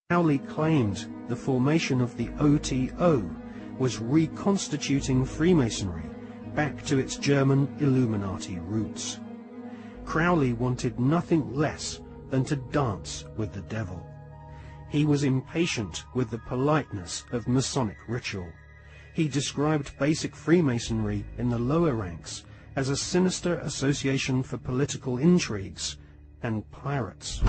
Crowley claimed the formation of the OTO was reconstituting Freemasonry back to its German Illuminati roots. Crowley wanted nothing less than to dance with the devil. He was impatient with the politeness of Masonic ritual. He described basic Freemasonry in the lower ranks as a sinister association for political intrigues and pirates.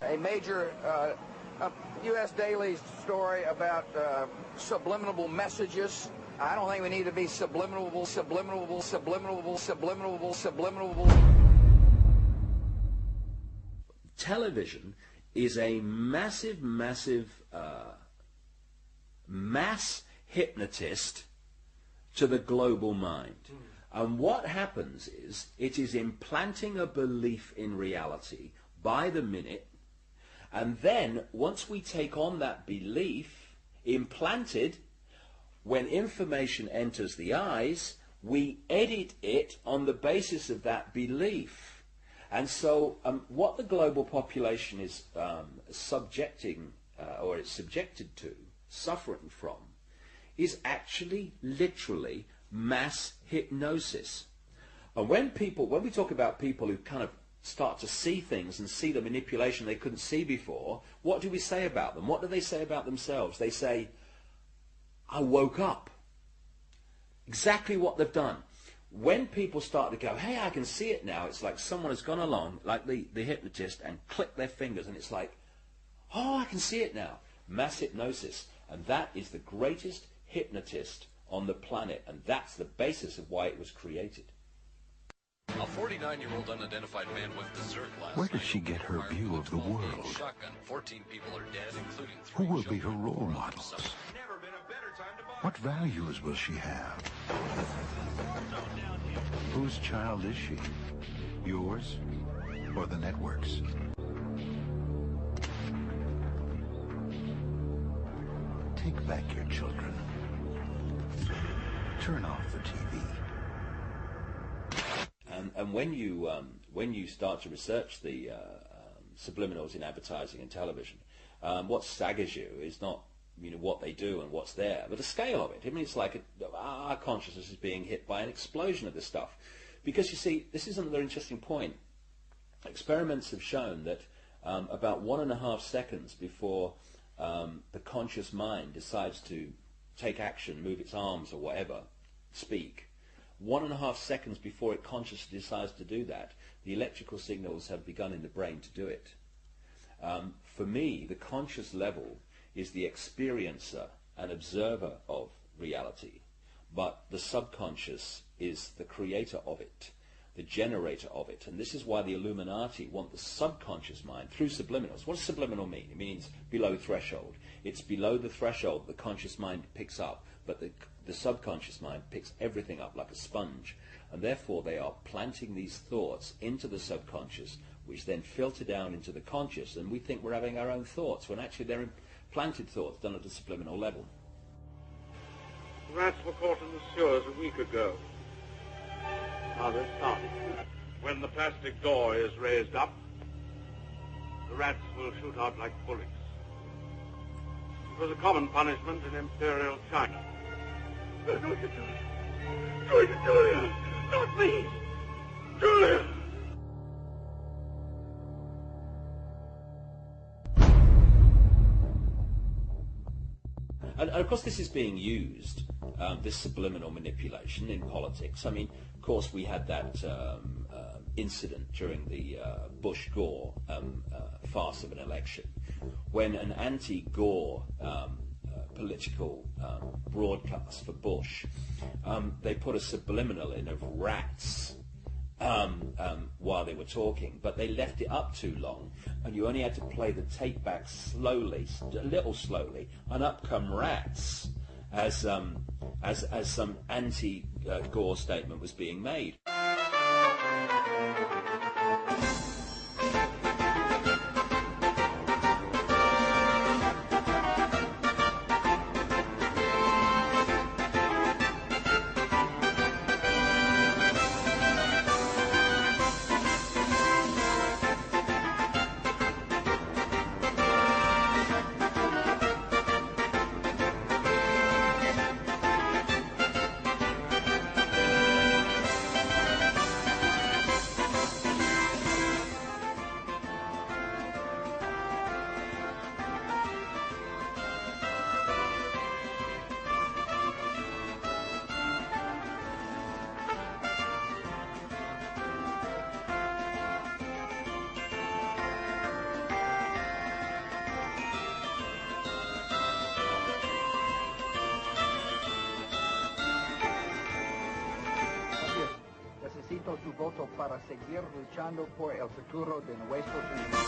A major U.S. daily story about subliminal messages. I don't think we need to be subliminal. Television is a massive mass hypnotist to the global mind. And what happens is it is implanting a belief in reality by the minute, and then once we take on that belief implanted, when information enters the eyes, we edit it on the basis of that belief. And so what the global population is subjected to, suffering from, is actually literally mass hypnosis. And when we talk about people who kind of start to see things and see the manipulation they couldn't see before, what do we say about them? What do they say about themselves? They say, I woke up. Exactly what they've done. When people start to go, hey, I can see it now, it's like someone has gone along, like the hypnotist, and clicked their fingers, and it's like, oh, I can see it now. Mass hypnosis. And that is the greatest hypnotist on the planet, and that's the basis of why it was created. A 49-year-old unidentified man went berserk last night. Where does she get her view of the world? 14 people are dead, including 3 Who will be her children. role models? What values will she have? Whose child is she? Yours or the network's? Take back your children. Turn off the TV. And when you start to research the subliminals in advertising and television, what staggers you is not what they do and what's there, but the scale of it. I mean, it's like our consciousness is being hit by an explosion of this stuff. Because you see, this is another interesting point. Experiments have shown that about 1.5 seconds before the conscious mind decides to take action, move its arms or whatever, speak, 1.5 seconds before it consciously decides to do that, the electrical signals have begun in the brain to do it. For me, the conscious level is the experiencer and observer of reality, but the subconscious is the creator of it, the generator of it. And this is why the Illuminati want the subconscious mind through subliminals. What does subliminal mean? It means below threshold. It's below the threshold the conscious mind picks up, but the subconscious mind picks everything up like a sponge. And therefore they are planting these thoughts into the subconscious, which then filter down into the conscious, and we think we're having our own thoughts, when actually they're implanted thoughts done at a subliminal level. Rats were caught in the sewers a week ago. Now they're starting. When the plastic door is raised up, the rats will shoot out like bullets. It was a common punishment in Imperial China. Do it, Julia. Do it, Julia. Not me. Julia. And of course this is being used, this subliminal manipulation in politics. I mean, of course we had that incident during the Bush-Gore farce of an election, when an anti-Gore political broadcast for Bush, they put a subliminal in of rats while they were talking, but they left it up too long, and you only had to play the tape back slowly, a little slowly, and up come rats as some anti-Gore statement was being made. Necesito su voto para seguir luchando por el futuro de nuestros niños.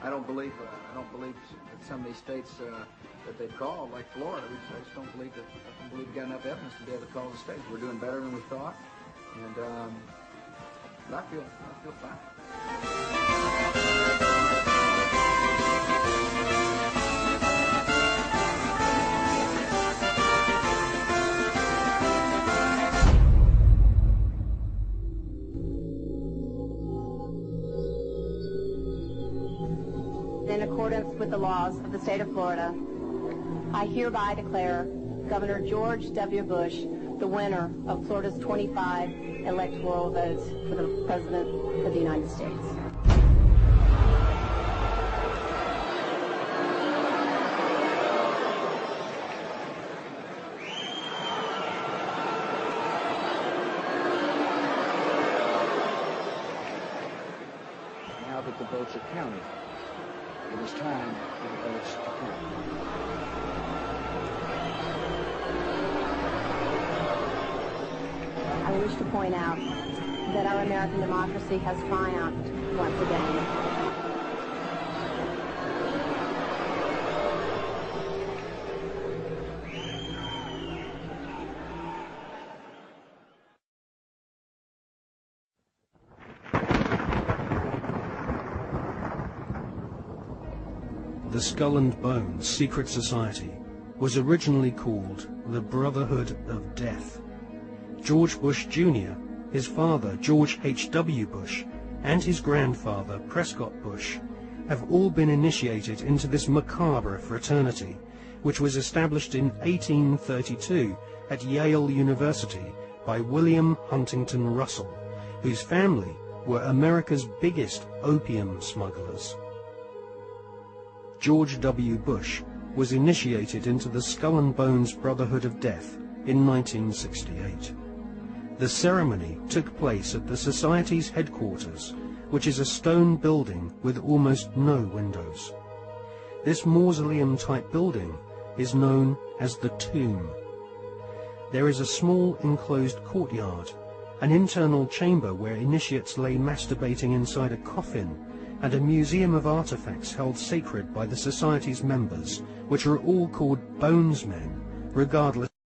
I don't believe that some of these states that they call, like Florida, I just don't believe that. I don't believe we've got enough evidence to be able to call the states. We're doing better than we thought, and I feel fine. In accordance with the laws of the state of Florida, I hereby declare Governor George W. Bush the winner of Florida's 25 electoral votes for the President of the United States. Now that the votes are counted, it is time for the votes to count. I wish to point out that our American democracy has triumphed once again. The Skull and Bones secret society was originally called the Brotherhood of Death. George Bush Jr., his father George H.W. Bush, and his grandfather Prescott Bush have all been initiated into this macabre fraternity, which was established in 1832 at Yale University by William Huntington Russell, whose family were America's biggest opium smugglers. George W. Bush was initiated into the Skull and Bones Brotherhood of Death in 1968. The ceremony took place at the Society's headquarters, which is a stone building with almost no windows. This mausoleum-type building is known as the Tomb. There is a small enclosed courtyard, an internal chamber where initiates lay masturbating inside a coffin, and a museum of artifacts held sacred by the Society's members, which are all called bonesmen, regardless